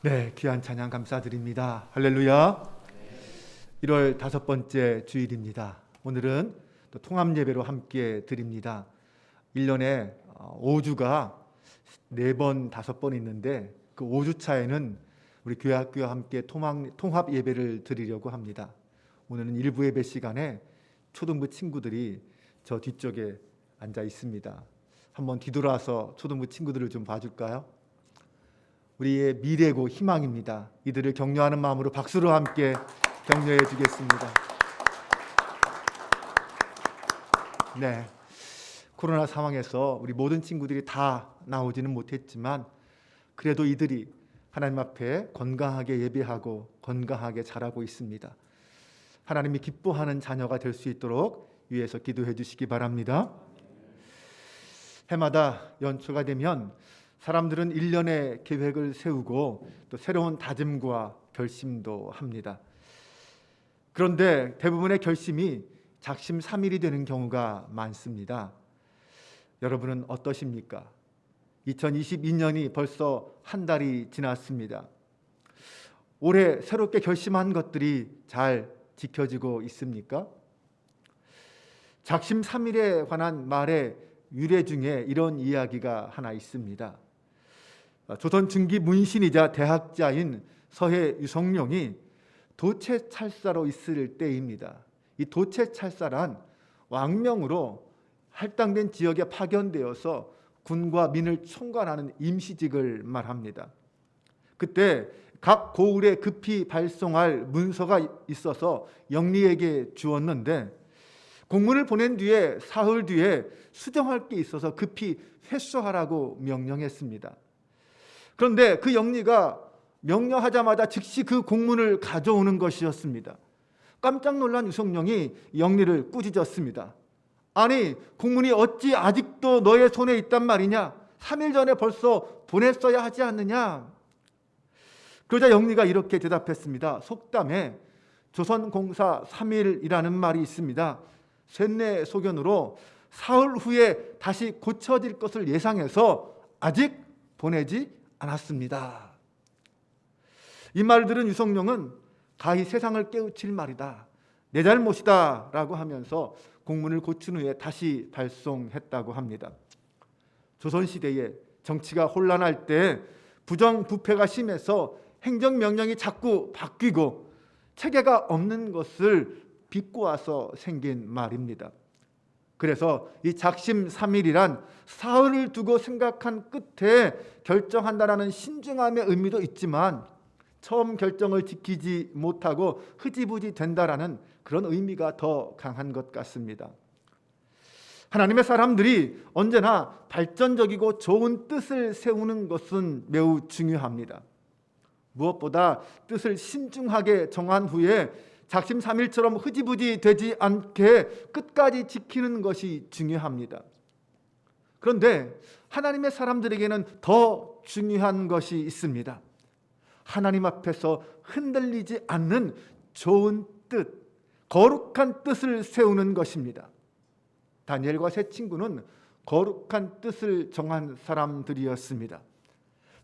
네, 귀한 찬양 감사드립니다. 할렐루야. 1월 5번째 주일입니다. 오늘은 또 통합 예배로 함께 드립니다. 1년에 5주가 4번, 5번 있는데 그 5주 차에는 우리 교회학교와 함께 통합 예배를 드리려고 합니다. 오늘은 일부 예배 시간에 초등부 친구들이 저 뒤쪽에 앉아 있습니다. 한번 뒤돌아서 초등부 친구들을 좀 봐줄까요? 우리의 미래고 희망입니다. 이들을 격려하는 마음으로 박수로 함께 격려해 주겠습니다. 네, 코로나 상황에서 우리 모든 친구들이 다 나오지는 못했지만 그래도 이들이 하나님 앞에 건강하게 예배하고 건강하게 자라고 있습니다. 하나님이 기뻐하는 자녀가 될 수 있도록 위에서 기도해 주시기 바랍니다. 해마다 연초가 되면 사람들은 1년의 계획을 세우고 또 새로운 다짐과 결심도 합니다. 그런데 대부분의 결심이 작심삼일이 되는 경우가 많습니다. 여러분은 어떠십니까? 2022년이 벌써 한 달이 지났습니다. 올해 새롭게 결심한 것들이 잘 지켜지고 있습니까? 작심삼일에 관한 말의 유래 중에 이런 이야기가 하나 있습니다. 조선 중기 문신이자 대학자인 서해 유성룡이 도채찰사로 있을 때입니다. 이 도채찰사란 왕명으로 할당된 지역에 파견되어서 군과 민을 총괄하는 임시직을 말합니다. 그때 각 고을에 급히 발송할 문서가 있어서 영리에게 주었는데 공문을 보낸 뒤에 사흘 뒤에 수정할 게 있어서 급히 회수하라고 명령했습니다. 그런데 그 영리가 명령하자마자 즉시 그 공문을 가져오는 것이었습니다. 깜짝 놀란 유성룡이 영리를 꾸짖었습니다. 아니, 공문이 어찌 아직도 너의 손에 있단 말이냐? 3일 전에 벌써 보냈어야 하지 않느냐? 그러자 영리가 이렇게 대답했습니다. 속담에 조선공사 3일이라는 말이 있습니다. 쇠뇌 소견으로 사흘 후에 다시 고쳐질 것을 예상해서 아직 보내지 않았습니다. 이 말을 들은 유성룡은 가히 세상을 깨우칠 말이다, 내 잘못이다 라고 하면서 공문을 고친 후에 다시 발송했다고 합니다. 조선시대에 정치가 혼란할 때 부정부패가 심해서 행정명령이 자꾸 바뀌고 체계가 없는 것을 비꼬아서 생긴 말입니다. 그래서 이 작심삼일이란 사흘을 두고 생각한 끝에 결정한다라는 신중함의 의미도 있지만 처음 결정을 지키지 못하고 흐지부지 된다라는 그런 의미가 더 강한 것 같습니다. 하나님의 사람들이 언제나 발전적이고 좋은 뜻을 세우는 것은 매우 중요합니다. 무엇보다 뜻을 신중하게 정한 후에 작심삼일처럼 흐지부지 되지 않게 끝까지 지키는 것이 중요합니다. 그런데 하나님의 사람들에게는 더 중요한 것이 있습니다. 하나님 앞에서 흔들리지 않는 좋은 뜻, 거룩한 뜻을 세우는 것입니다. 다니엘과 세 친구는 거룩한 뜻을 정한 사람들이었습니다.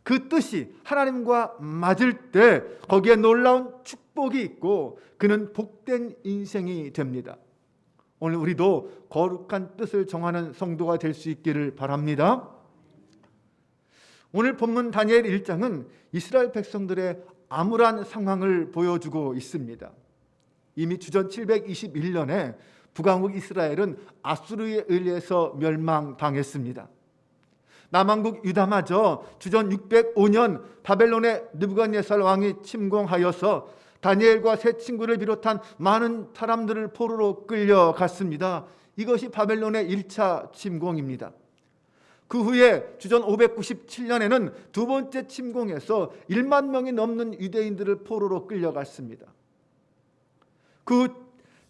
그 뜻이 하나님과 맞을 때 거기에 놀라운 축복이 있고 그는 복된 인생이 됩니다. 오늘 우리도 거룩한 뜻을 정하는 성도가 될 수 있기를 바랍니다. 오늘 본문 다니엘 1장은 이스라엘 백성들의 암울한 상황을 보여주고 있습니다. 이미 주전 721년에 북왕국 이스라엘은 아수르에 의해서 멸망당했습니다. 남왕국 유다마저 주전 605년 바벨론의 느부갓네살 왕이 침공하여서 다니엘과 세 친구를 비롯한 많은 사람들을 포로로 끌려갔습니다. 이것이 바벨론의 1차 침공입니다. 그 후에 주전 597년에는 두 번째 침공에서 1만 명이 넘는 유대인들을 포로로 끌려갔습니다. 그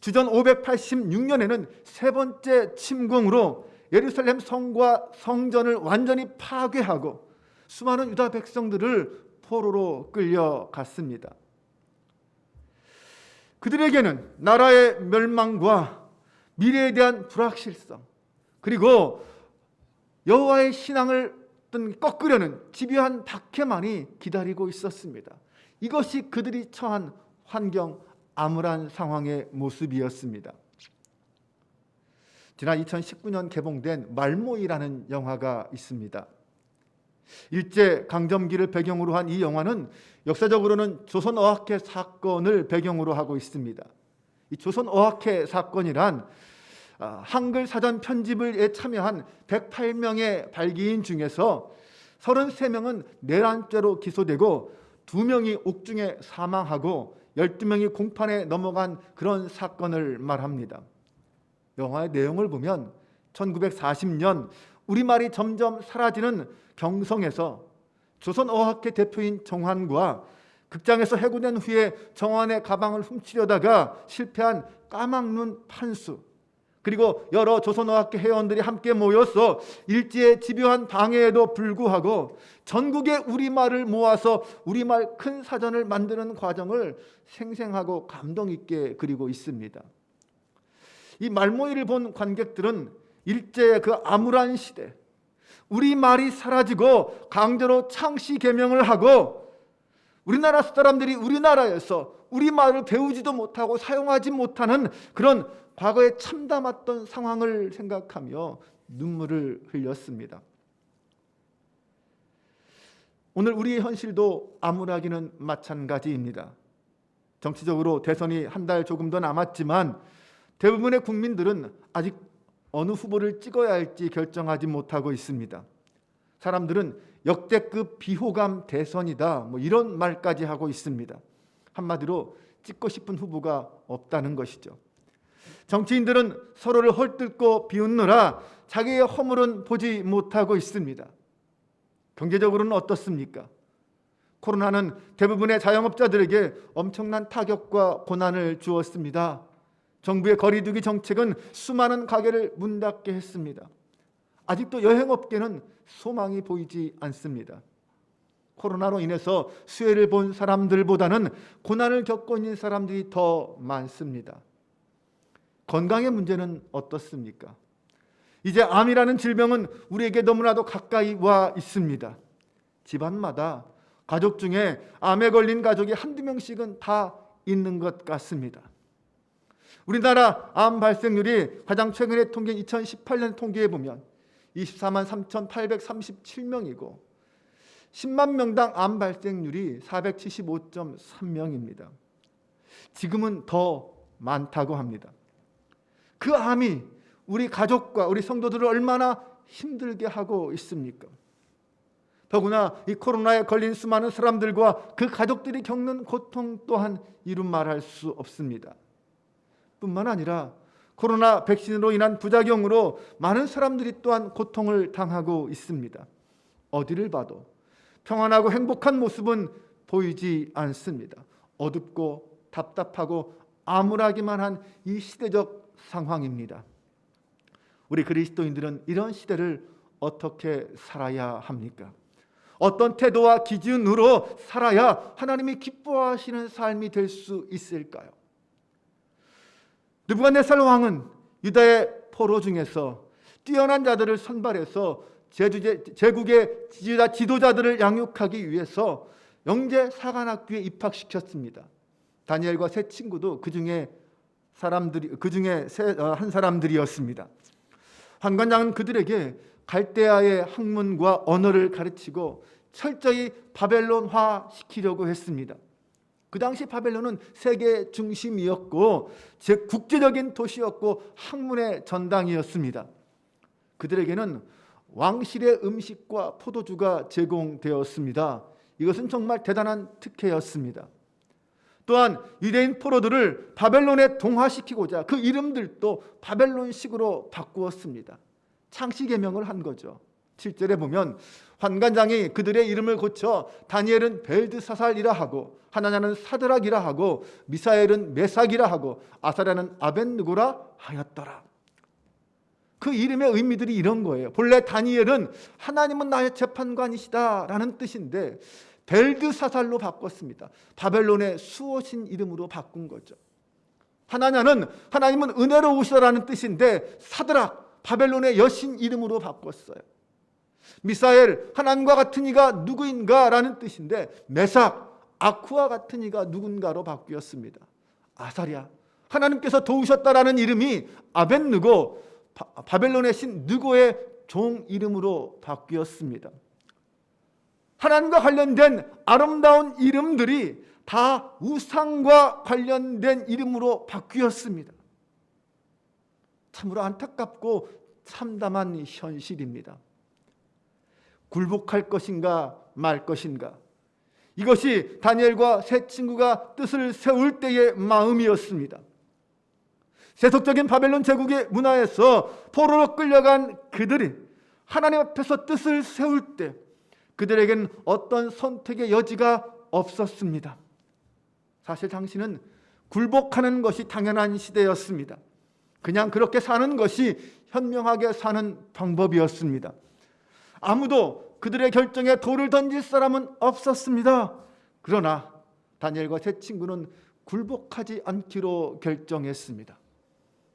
주전 586년에는 세 번째 침공으로 예루살렘 성과 성전을 완전히 파괴하고 수많은 유다 백성들을 포로로 끌려갔습니다. 그들에게는 나라의 멸망과 미래에 대한 불확실성, 그리고 여호와의 신앙을 어떤 꺾으려는 집요한 박해만이 기다리고 있었습니다. 이것이 그들이 처한 환경, 암울한 상황의 모습이었습니다. 지난 2019년 개봉된 말모이라는 영화가 있습니다. 일제 강점기를 배경으로 한 이 영화는 역사적으로는 조선어학회 사건을 배경으로 하고 있습니다. 이 조선어학회 사건이란 한글 사전 편집에 참여한 108명의 발기인 중에서 33명은 내란죄로 기소되고 2명이 옥중에 사망하고 12명이 공판에 넘어간 그런 사건을 말합니다. 영화의 내용을 보면 1940년 우리말이 점점 사라지는 경성에서 조선어학회 대표인 정환과 극장에서 해고된 후에 정환의 가방을 훔치려다가 실패한 까막눈 판수, 그리고 여러 조선어학회 회원들이 함께 모여서 일제의 집요한 방해에도 불구하고 전국의 우리말을 모아서 우리말 큰 사전을 만드는 과정을 생생하고 감동 있게 그리고 있습니다. 이 말모이를 본 관객들은 일제의 그 암울한 시대, 우리말이 사라지고 강제로 창씨 개명을 하고 우리나라 사람들이 우리나라에서 우리말을 배우지도 못하고 사용하지 못하는 그런 과거에 참담했던 상황을 생각하며 눈물을 흘렸습니다. 오늘 우리의 현실도 암울하기는 마찬가지입니다. 정치적으로 대선이 한 달 조금 더 남았지만 대부분의 국민들은 아직 어느 후보를 찍어야 할지 결정하지 못하고 있습니다. 사람들은 역대급 비호감 대선이다, 이런 말까지 하고 있습니다. 한마디로 찍고 싶은 후보가 없다는 것이죠. 정치인들은 서로를 헐뜯고 비웃느라 자기의 허물은 보지 못하고 있습니다. 경제적으로는 어떻습니까? 코로나는 대부분의 자영업자들에게 엄청난 타격과 고난을 주었습니다. 정부의 거리두기 정책은 수많은 가게를 문 닫게 했습니다. 아직도 여행업계는 소망이 보이지 않습니다. 코로나로 인해서 수혜를 본 사람들보다는 고난을 겪고 있는 사람들이 더 많습니다. 건강의 문제는 어떻습니까? 이제 암이라는 질병은 우리에게 너무나도 가까이 와 있습니다. 집안마다 가족 중에 암에 걸린 가족이 한두 명씩은 다 있는 것 같습니다. 우리나라 암 발생률이 가장 최근에 통계인 2018년 통계에 보면 24만 3,837명이고 10만 명당 암 발생률이 475.3명입니다. 지금은 더 많다고 합니다. 그 암이 우리 가족과 우리 성도들을 얼마나 힘들게 하고 있습니까? 더구나 이 코로나에 걸린 수많은 사람들과 그 가족들이 겪는 고통 또한 이루 말할 수 없습니다. 뿐만 아니라 코로나 백신으로 인한 부작용으로 많은 사람들이 또한 고통을 당하고 있습니다. 어디를 봐도 평안하고 행복한 모습은 보이지 않습니다. 어둡고 답답하고 암울하기만 한 이 시대적 상황입니다. 우리 그리스도인들은 이런 시대를 어떻게 살아야 합니까? 어떤 태도와 기준으로 살아야 하나님이 기뻐하시는 삶이 될 수 있을까요? 느부갓네살 왕은 유다의 포로 중에서 뛰어난 자들을 선발해서 제국의 지도자들을 양육하기 위해서 영재 사관학교에 입학시켰습니다. 다니엘과 세 친구도 그 중에 한 사람들이었습니다. 환관장은 그들에게 갈대아의 학문과 언어를 가르치고 철저히 바벨론화 시키려고 했습니다. 그 당시 바벨론은 세계 중심이었고 국제적인 도시였고 학문의 전당이었습니다. 그들에게는 왕실의 음식과 포도주가 제공되었습니다. 이것은 정말 대단한 특혜였습니다. 또한 유대인 포로들을 바벨론에 동화시키고자 그 이름들도 바벨론식으로 바꾸었습니다. 창씨 개명을 한 거죠. 7절에 보면 환관장이 그들의 이름을 고쳐 다니엘은 벨드사살이라 하고 하나냐는 사드락이라 하고 미사엘은 메삭이라 하고 아사랴는 아벳느고라 하였더라. 그 이름의 의미들이 이런 거예요. 본래 다니엘은 하나님은 나의 재판관이시다 라는 뜻인데 벨드사살로 바꿨습니다. 바벨론의 수호신 이름으로 바꾼 거죠. 하나냐는 하나님은 은혜로우시다라는 뜻인데 사드락, 바벨론의 여신 이름으로 바꿨어요. 미사엘, 하나님과 같은 이가 누구인가 라는 뜻인데 메삭, 아쿠와 같은 이가 누군가로 바뀌었습니다. 아사랴, 하나님께서 도우셨다라는 이름이 아벳느고, 바벨론의 신 느고의 종 이름으로 바뀌었습니다. 하나님과 관련된 아름다운 이름들이 다 우상과 관련된 이름으로 바뀌었습니다. 참으로 안타깝고 참담한 현실입니다. 굴복할 것인가 말 것인가, 이것이 다니엘과 세 친구가 뜻을 세울 때의 마음이었습니다. 세속적인 바벨론 제국의 문화에서 포로로 끌려간 그들이 하나님 앞에서 뜻을 세울 때 그들에겐 어떤 선택의 여지가 없었습니다. 사실 당시는 굴복하는 것이 당연한 시대였습니다. 그냥 그렇게 사는 것이 현명하게 사는 방법이었습니다. 아무도 그들의 결정에 돌을 던질 사람은 없었습니다. 그러나 다니엘과 세 친구는 굴복하지 않기로 결정했습니다.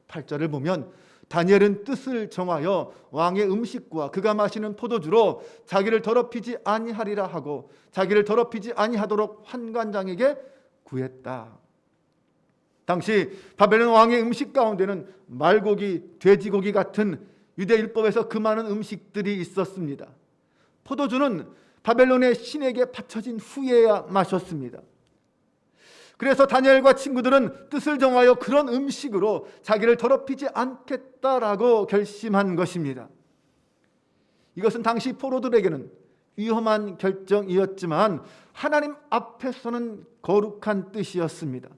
8절을 보면 다니엘은 뜻을 정하여 왕의 음식과 그가 마시는 포도주로 자기를 더럽히지 아니하리라 하고 자기를 더럽히지 아니하도록 환관장에게 구했다. 당시 바벨론 왕의 음식 가운데는 말고기, 돼지고기 같은 유대 율법에서 그 많은 음식들이 있었습니다. 포도주는 바벨론의 신에게 바쳐진 후에야 마셨습니다. 그래서 다니엘과 친구들은 뜻을 정하여 그런 음식으로 자기를 더럽히지 않겠다라고 결심한 것입니다. 이것은 당시 포로들에게는 위험한 결정이었지만 하나님 앞에서는 거룩한 뜻이었습니다.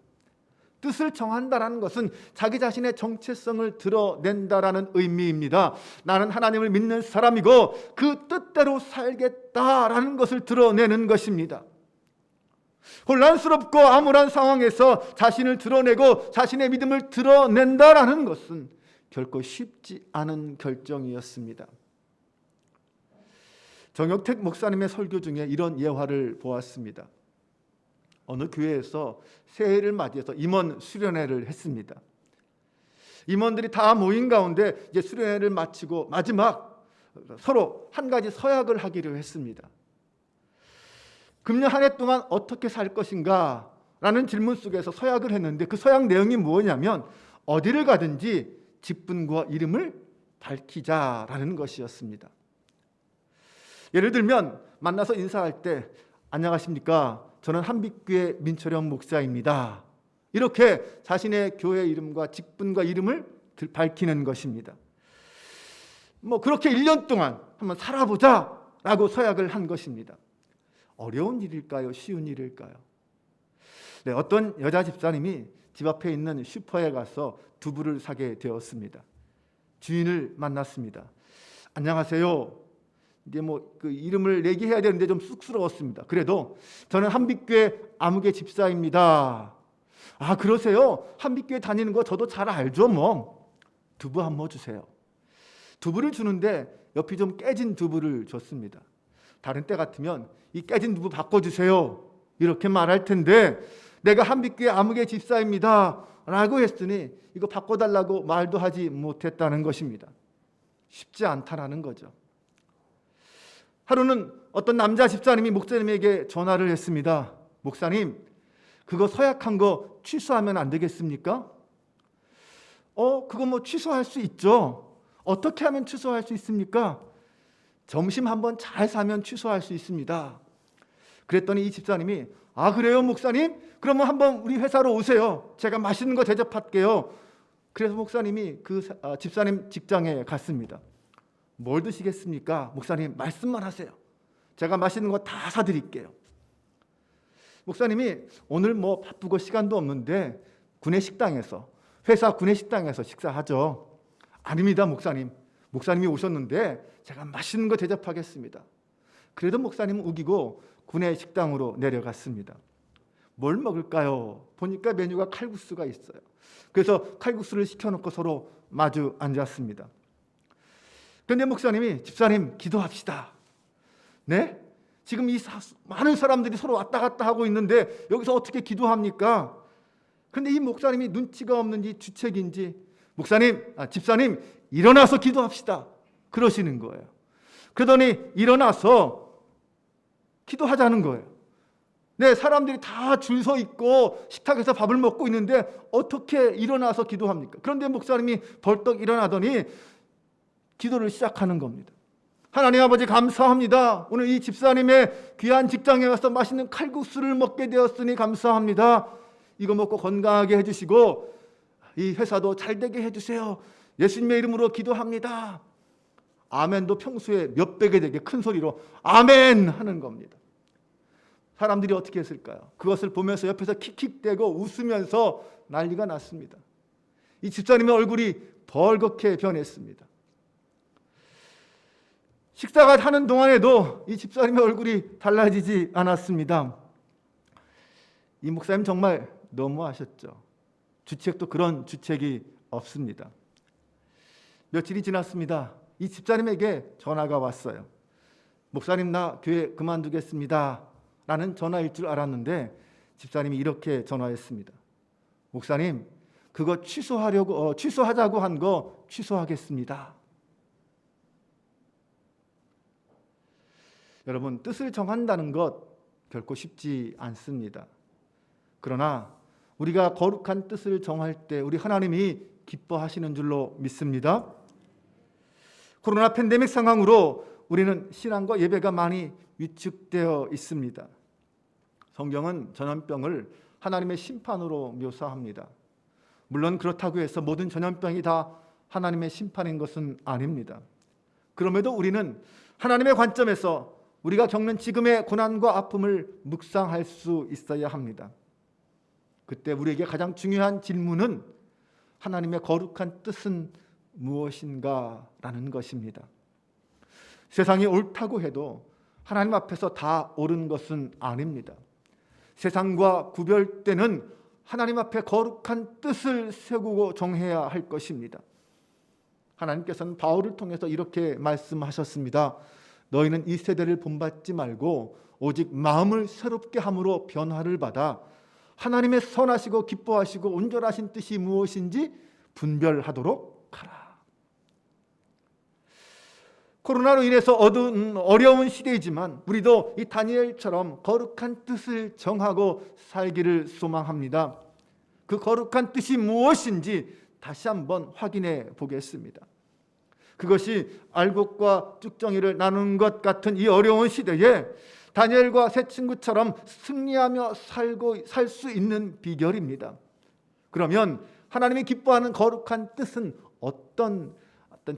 뜻을 정한다라는 것은 자기 자신의 정체성을 드러낸다라는 의미입니다. 나는 하나님을 믿는 사람이고 그 뜻대로 살겠다라는 것을 드러내는 것입니다. 혼란스럽고 암울한 상황에서 자신을 드러내고 자신의 믿음을 드러낸다라는 것은 결코 쉽지 않은 결정이었습니다. 정혁택 목사님의 설교 중에 이런 예화를 보았습니다. 어느 교회에서 새해를 맞이해서 임원 수련회를 했습니다. 임원들이 다 모인 가운데 이제 수련회를 마치고 마지막 서로 한 가지 서약을 하기로 했습니다. 금년 한 해 동안 어떻게 살 것인가 라는 질문 속에서 서약을 했는데 그 서약 내용이 뭐냐면 어디를 가든지 직분과 이름을 밝히자라는 것이었습니다. 예를 들면 만나서 인사할 때 안녕하십니까? 저는 한빛교회 민철영 목사입니다. 이렇게 자신의 교회 이름과 직분과 이름을 밝히는 것입니다. 그렇게 1년 동안 한번 살아보자라고 서약을 한 것입니다. 어려운 일일까요? 쉬운 일일까요? 네, 어떤 여자 집사님이 집 앞에 있는 슈퍼에 가서 두부를 사게 되었습니다. 주인을 만났습니다. 안녕하세요. 이제 그 이름을 얘기해야 되는데 좀 쑥스러웠습니다. 그래도 저는 한빛교회 아무개 집사입니다. 아, 그러세요? 한빛교회 다니는 거 저도 잘 알죠. 두부 한 모 주세요. 두부를 주는데 옆이 좀 깨진 두부를 줬습니다. 다른 때 같으면 이 깨진 두부 바꿔주세요 이렇게 말할 텐데 내가 한빛교회 아무개 집사입니다 라고 했으니 이거 바꿔달라고 말도 하지 못했다는 것입니다. 쉽지 않다라는 거죠. 하루는 어떤 남자 집사님이 목사님에게 전화를 했습니다. 목사님, 그거 서약한 거 취소하면 안 되겠습니까? 그거 취소할 수 있죠. 어떻게 하면 취소할 수 있습니까? 점심 한번 잘 사면 취소할 수 있습니다. 그랬더니 이 집사님이 아, 그래요 목사님? 그러면 한번 우리 회사로 오세요. 제가 맛있는 거 대접할게요. 그래서 목사님이 그 집사님 직장에 갔습니다. 뭘 드시겠습니까? 목사님 말씀만 하세요. 제가 맛있는 거 다 사드릴게요. 목사님이 오늘 바쁘고 시간도 없는데 회사 구내식당에서 식사하죠. 아닙니다 목사님. 목사님이 오셨는데 제가 맛있는 거 대접하겠습니다. 그래도 목사님은 우기고 구내식당으로 내려갔습니다. 뭘 먹을까요? 보니까 메뉴가 칼국수가 있어요. 그래서 칼국수를 시켜놓고 서로 마주 앉았습니다. 그런데 목사님이 집사님 기도합시다. 네? 지금 이 많은 사람들이 서로 왔다 갔다 하고 있는데 여기서 어떻게 기도합니까? 그런데 이 목사님이 눈치가 없는지 주책인지 집사님 일어나서 기도합시다 그러시는 거예요. 그러더니 일어나서 기도하자는 거예요. 네, 사람들이 다 줄 서 있고 식탁에서 밥을 먹고 있는데 어떻게 일어나서 기도합니까? 그런데 목사님이 벌떡 일어나더니 기도를 시작하는 겁니다. 하나님 아버지 감사합니다. 오늘 이 집사님의 귀한 직장에 가서 맛있는 칼국수를 먹게 되었으니 감사합니다. 이거 먹고 건강하게 해주시고 이 회사도 잘 되게 해주세요. 예수님의 이름으로 기도합니다. 아멘도 평소에 몇 배가 되게 큰 소리로 아멘 하는 겁니다. 사람들이 어떻게 했을까요? 그것을 보면서 옆에서 킥킥대고 웃으면서 난리가 났습니다. 이 집사님의 얼굴이 벌겋게 변했습니다. 식사가 하는 동안에도 이 집사님의 얼굴이 달라지지 않았습니다. 이 목사님 정말 너무하셨죠. 주책도 그런 주책이 없습니다. 며칠이 지났습니다. 이 집사님에게 전화가 왔어요. 목사님, 나 교회 그만두겠습니다 라는 전화일 줄 알았는데 집사님이 이렇게 전화했습니다. 목사님, 그거 취소하자고 한 거 취소하겠습니다. 여러분, 뜻을 정한다는 것 결코 쉽지 않습니다. 그러나 우리가 거룩한 뜻을 정할 때 우리 하나님이 기뻐하시는 줄로 믿습니다. 코로나 팬데믹 상황으로 우리는 신앙과 예배가 많이 위축되어 있습니다. 성경은 전염병을 하나님의 심판으로 묘사합니다. 물론 그렇다고 해서 모든 전염병이 다 하나님의 심판인 것은 아닙니다. 그럼에도 우리는 하나님의 관점에서 우리가 겪는 지금의 고난과 아픔을 묵상할 수 있어야 합니다. 그때 우리에게 가장 중요한 질문은 하나님의 거룩한 뜻은 무엇인가 라는 것입니다. 세상이 옳다고 해도 하나님 앞에서 다 옳은 것은 아닙니다. 세상과 구별되는 하나님 앞에 거룩한 뜻을 세우고 정해야 할 것입니다. 하나님께서는 바울을 통해서 이렇게 말씀하셨습니다. 너희는 이 세대를 본받지 말고 오직 마음을 새롭게 함으로 변화를 받아 하나님의 선하시고 기뻐하시고 온전하신 뜻이 무엇인지 분별하도록 하라. 코로나로 인해서 어려운 시대이지만 우리도 이 다니엘처럼 거룩한 뜻을 정하고 살기를 소망합니다. 그 거룩한 뜻이 무엇인지 다시 한번 확인해 보겠습니다. 그것이 알곡과 쭉정이를 나눈 것 같은 이 어려운 시대에 다니엘과 세 친구처럼 승리하며 살 수 있는 비결입니다. 그러면 하나님이 기뻐하는 거룩한 뜻은 어떤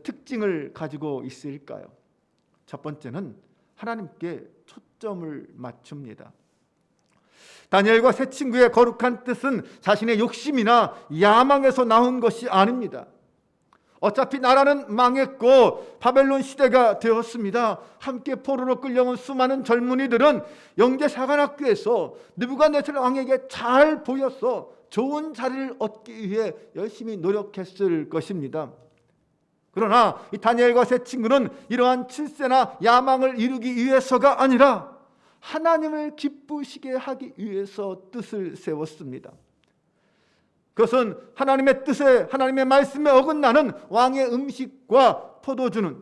특징을 가지고 있을까요? 첫 번째는 하나님께 초점을 맞춥니다. 다니엘과 세 친구의 거룩한 뜻은 자신의 욕심이나 야망에서 나온 것이 아닙니다. 어차피 나라는 망했고 바벨론 시대가 되었습니다. 함께 포로로 끌려온 수많은 젊은이들은 영재사관학교에서 느부갓네살 왕에게 잘 보여서 좋은 자리를 얻기 위해 열심히 노력했을 것입니다. 그러나 이 다니엘과 세 친구는 이러한 칠세나 야망을 이루기 위해서가 아니라 하나님을 기쁘시게 하기 위해서 뜻을 세웠습니다. 그것은 하나님의 뜻에, 하나님의 말씀에 어긋나는 왕의 음식과 포도주는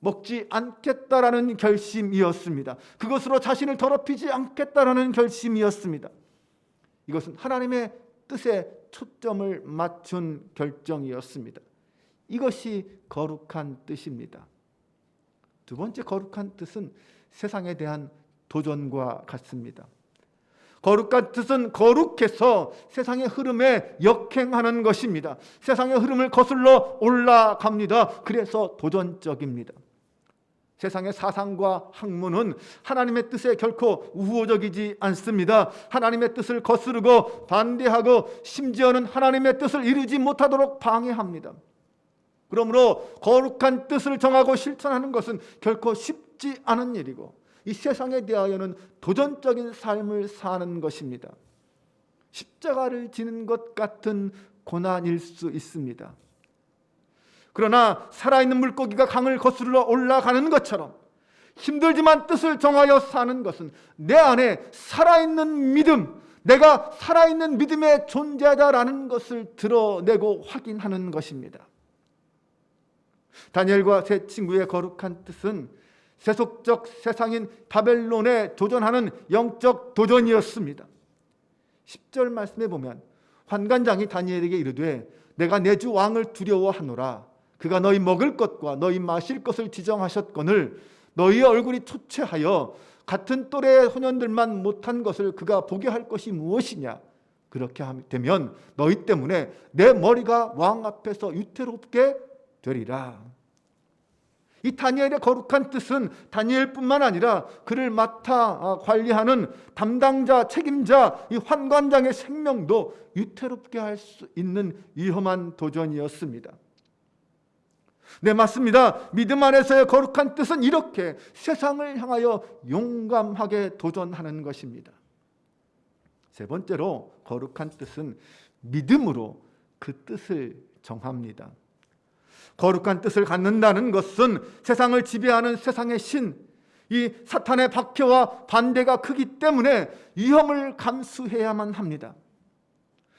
먹지 않겠다라는 결심이었습니다. 그것으로 자신을 더럽히지 않겠다라는 결심이었습니다. 이것은 하나님의 뜻에 초점을 맞춘 결정이었습니다. 이것이 거룩한 뜻입니다. 두 번째 거룩한 뜻은 세상에 대한 도전과 같습니다. 거룩한 뜻은 거룩해서 세상의 흐름에 역행하는 것입니다. 세상의 흐름을 거슬러 올라갑니다. 그래서 도전적입니다. 세상의 사상과 학문은 하나님의 뜻에 결코 우호적이지 않습니다. 하나님의 뜻을 거스르고 반대하고 심지어는 하나님의 뜻을 이루지 못하도록 방해합니다. 그러므로 거룩한 뜻을 정하고 실천하는 것은 결코 쉽지 않은 일이고 이 세상에 대하여는 도전적인 삶을 사는 것입니다. 십자가를 지는 것 같은 고난일 수 있습니다. 그러나 살아있는 물고기가 강을 거스르러 올라가는 것처럼 힘들지만 뜻을 정하여 사는 것은 내 안에 살아있는 믿음, 내가 살아있는 믿음의 존재다라는 것을 드러내고 확인하는 것입니다. 다니엘과 세 친구의 거룩한 뜻은 세속적 세상인 바벨론에 도전하는 영적 도전이었습니다. 10절 말씀에 보면 환관장이 다니엘에게 이르되 내가 내 주 왕을 두려워하노라. 그가 너희 먹을 것과 너희 마실 것을 지정하셨거늘 너희의 얼굴이 초췌하여 같은 또래의 소년들만 못한 것을 그가 보게 할 것이 무엇이냐. 그렇게 되면 너희 때문에 내 머리가 왕 앞에서 위태롭게 되리라. 이 다니엘의 거룩한 뜻은 다니엘뿐만 아니라 그를 맡아 관리하는 담당자, 책임자, 이 환관장의 생명도 위태롭게 할 수 있는 위험한 도전이었습니다. 네, 맞습니다. 믿음 안에서의 거룩한 뜻은 이렇게 세상을 향하여 용감하게 도전하는 것입니다. 세 번째로 거룩한 뜻은 믿음으로 그 뜻을 정합니다. 거룩한 뜻을 갖는다는 것은 세상을 지배하는 세상의 신, 이 사탄의 박해와 반대가 크기 때문에 위험을 감수해야만 합니다.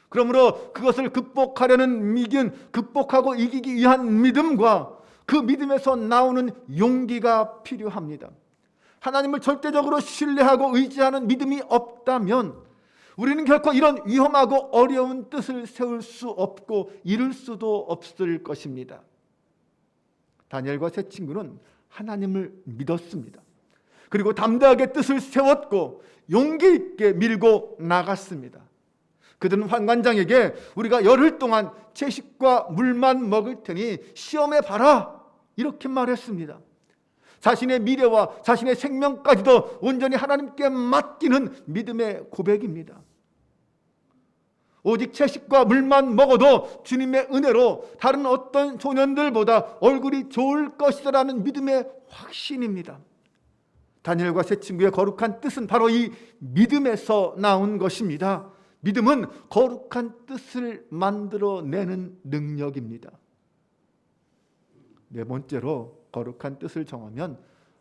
그러므로 그것을 극복하려는 믿음, 극복하고 이기기 위한 믿음과 그 믿음에서 나오는 용기가 필요합니다. 하나님을 절대적으로 신뢰하고 의지하는 믿음이 없다면 우리는 결코 이런 위험하고 어려운 뜻을 세울 수 없고 이룰 수도 없을 것입니다. 다니엘과 세 친구는 하나님을 믿었습니다. 그리고 담대하게 뜻을 세웠고 용기 있게 밀고 나갔습니다. 그들은 환관장에게 우리가 열흘 동안 채식과 물만 먹을 테니 시험해 봐라, 이렇게 말했습니다. 자신의 미래와 자신의 생명까지도 온전히 하나님께 맡기는 믿음의 고백입니다. 오직 채식과 물만 먹어도 주님의 은혜로 다른 어떤 소년들보다 얼굴이 좋을 것이라는 믿음의 확신입니다. 다니엘과 세 친구의 거룩한 뜻은 바로 이 믿음에서 나온 것입니다. 믿음은 거룩한 뜻을 만들어내는 능력입니다. 네 번째로 거룩한 뜻을 정하면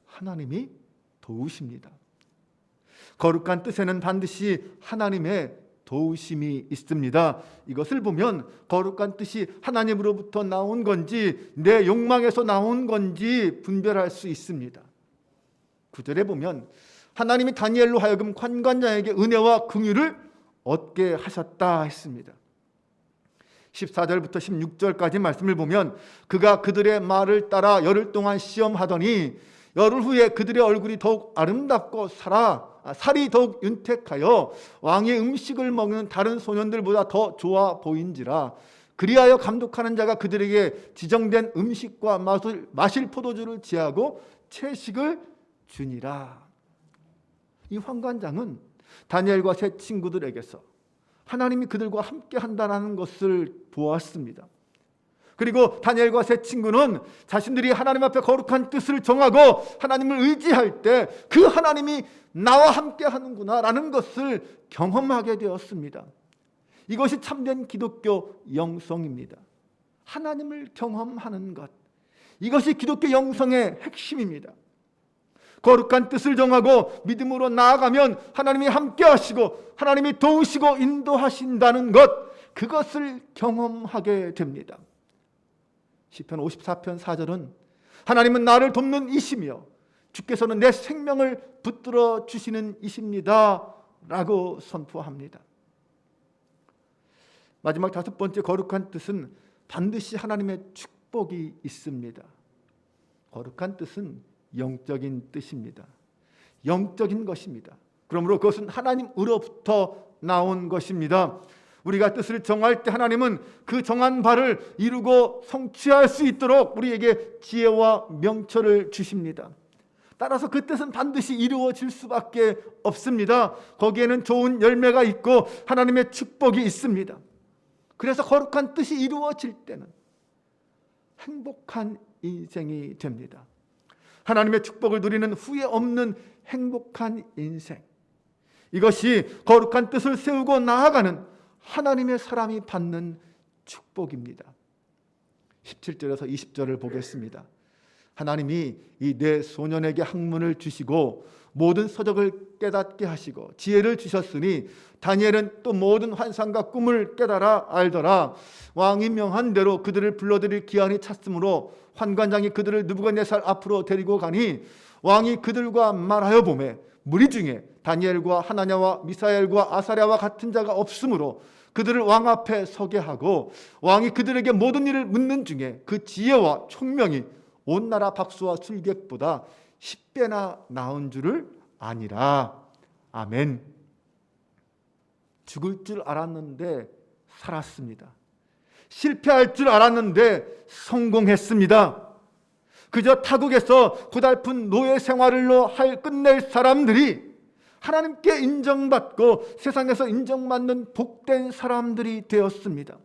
하나님이 도우십니다. 거룩한 뜻에는 반드시 하나님의 도우심이 있습니다. 이것을 보면 거룩한 뜻이 하나님으로부터 나온 건지 내 욕망에서 나온 건지 분별할 수 있습니다. 9절에 보면 하나님이 다니엘로 하여금 환관장에게 은혜와 긍휼을 얻게 하셨다 했습니다. 14절부터 16절까지 말씀을 보면 그가 그들의 말을 따라 열흘 동안 시험하더니 열흘 후에 그들의 얼굴이 더욱 아름답고 살이 더욱 윤택하여 왕의 음식을 먹는 다른 소년들보다 더 좋아 보인지라. 그리하여 감독하는 자가 그들에게 지정된 음식과 마실 포도주를 지하고 채식을 주니라. 이 환관장은 다니엘과 세 친구들에게서 하나님이 그들과 함께 한다는 것을 보았습니다. 그리고 다니엘과 세 친구는 자신들이 하나님 앞에 거룩한 뜻을 정하고 하나님을 의지할 때 그 하나님이 나와 함께 하는구나 라는 것을 경험하게 되었습니다. 이것이 참된 기독교 영성입니다. 하나님을 경험하는 것, 이것이 기독교 영성의 핵심입니다. 거룩한 뜻을 정하고 믿음으로 나아가면 하나님이 함께 하시고 하나님이 도우시고 인도하신다는 것, 그것을 경험하게 됩니다. 시편 54편 4절은 하나님은 나를 돕는 이시며 주께서는 내 생명을 붙들어 주시는 이십니다 라고 선포합니다. 마지막 다섯 번째 거룩한 뜻은 반드시 하나님의 축복이 있습니다. 거룩한 뜻은 영적인 뜻입니다. 영적인 것입니다. 그러므로 그것은 하나님으로부터 나온 것입니다. 우리가 뜻을 정할 때 하나님은 그 정한 바를 이루고 성취할 수 있도록 우리에게 지혜와 명철을 주십니다. 따라서 그 뜻은 반드시 이루어질 수밖에 없습니다. 거기에는 좋은 열매가 있고 하나님의 축복이 있습니다. 그래서 거룩한 뜻이 이루어질 때는 행복한 인생이 됩니다. 하나님의 축복을 누리는 후회 없는 행복한 인생, 이것이 거룩한 뜻을 세우고 나아가는 하나님의 사람이 받는 축복입니다. 17절에서 20절을 보겠습니다. 하나님이 이 네 소년에게 학문을 주시고 모든 서적을 깨닫게 하시고 지혜를 주셨으니 다니엘은 또 모든 환상과 꿈을 깨달아 알더라. 왕이 명한 대로 그들을 불러들일 기한이 찼으므로 환관장이 그들을 느부갓네살 앞으로 데리고 가니 왕이 그들과 말하여 보매 무리 중에 다니엘과 하나냐와 미사엘과 아사랴와 같은 자가 없으므로 그들을 왕 앞에 서게 하고 왕이 그들에게 모든 일을 묻는 중에 그 지혜와 총명이 온 나라 박수와 술객보다 10배나 나은 줄을 아니라. 아멘. 죽을 줄 알았는데 살았습니다. 실패할 줄 알았는데 성공했습니다. 그저 타국에서 고달픈 노예 생활로 끝낼 사람들이 하나님께 인정받고 세상에서 인정받는 복된 사람들이 되었습니다.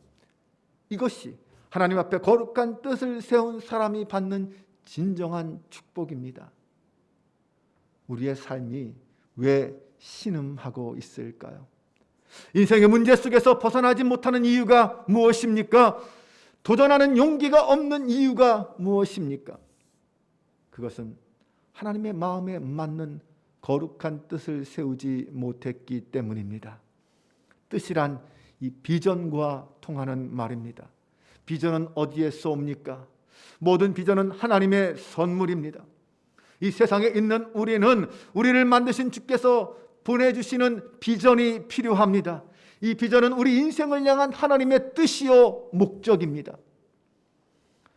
이것이 하나님 앞에 거룩한 뜻을 세운 사람이 받는 진정한 축복입니다. 우리의 삶이 왜 신음하고 있을까요? 인생의 문제 속에서 벗어나지 못하는 이유가 무엇입니까? 도전하는 용기가 없는 이유가 무엇입니까? 그것은 하나님의 마음에 맞는 거룩한 뜻을 세우지 못했기 때문입니다. 뜻이란 이 비전과 통하는 말입니다. 비전은 어디에서 옵니까? 모든 비전은 하나님의 선물입니다. 이 세상에 있는 우리를 만드신 주께서 보내주시는 비전이 필요합니다. 이 비전은 우리 인생을 향한 하나님의 뜻이요 목적입니다.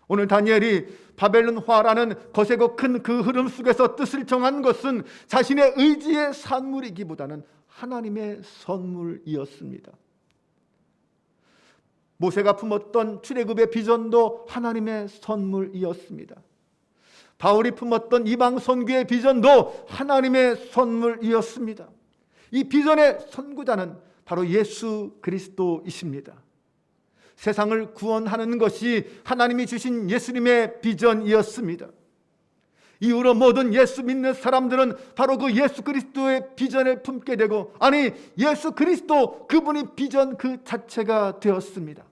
오늘 다니엘이 바벨론화라는 거세고 큰 그 흐름 속에서 뜻을 정한 것은 자신의 의지의 산물이기보다는 하나님의 선물이었습니다. 모세가 품었던 출애굽의 비전도 하나님의 선물이었습니다. 바울이 품었던 이방 선교의 비전도 하나님의 선물이었습니다. 이 비전의 선구자는 바로 예수 그리스도이십니다. 세상을 구원하는 것이 하나님이 주신 예수님의 비전이었습니다. 이후로 모든 예수 믿는 사람들은 바로 그 예수 그리스도의 비전을 품게 되고, 아니 예수 그리스도 그분이 비전 그 자체가 되었습니다.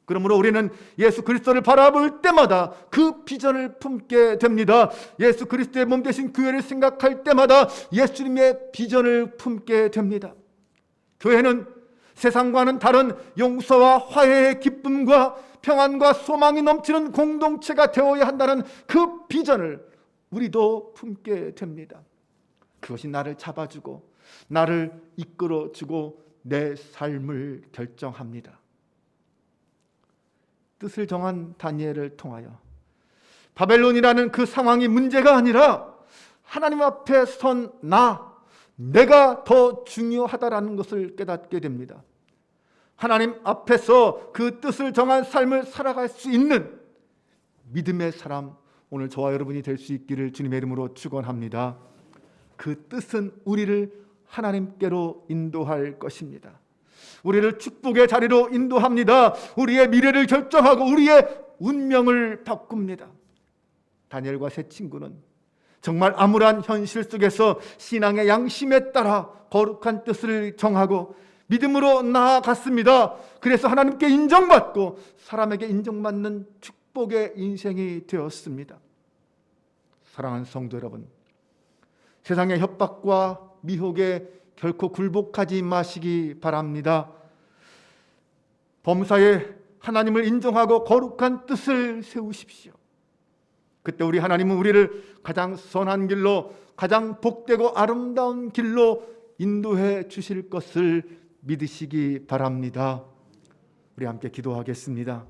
그러므로 우리는 예수 그리스도를 바라볼 때마다 그 비전을 품게 됩니다. 예수 그리스도의 몸 되신 교회를 생각할 때마다 예수님의 비전을 품게 됩니다. 교회는 세상과는 다른 용서와 화해의 기쁨과 평안과 소망이 넘치는 공동체가 되어야 한다는 그 비전을 우리도 품게 됩니다. 그것이 나를 잡아주고 나를 이끌어주고 내 삶을 결정합니다. 뜻을 정한 다니엘을 통하여 바벨론이라는 그 상황이 문제가 아니라 하나님 앞에 선 내가 더 중요하다라는 것을 깨닫게 됩니다. 하나님 앞에서 그 뜻을 정한 삶을 살아갈 수 있는 믿음의 사람, 오늘 저와 여러분이 될 수 있기를 주님의 이름으로 축원합니다. 그 뜻은 우리를 하나님께로 인도할 것입니다. 우리를 축복의 자리로 인도합니다. 우리의 미래를 결정하고 우리의 운명을 바꿉니다. 다니엘과 세 친구는 정말 암울한 현실 속에서 신앙의 양심에 따라 거룩한 뜻을 정하고 믿음으로 나아갔습니다. 그래서 하나님께 인정받고 사람에게 인정받는 축복의 인생이 되었습니다. 사랑하는 성도 여러분, 세상의 협박과 미혹에 결코 굴복하지 마시기 바랍니다. 범사에 하나님을 인정하고 거룩한 뜻을 세우십시오. 그때 우리 하나님은 우리를 가장 선한 길로, 가장 복되고 아름다운 길로 인도해 주실 것을 믿으시기 바랍니다. 우리 함께 기도하겠습니다.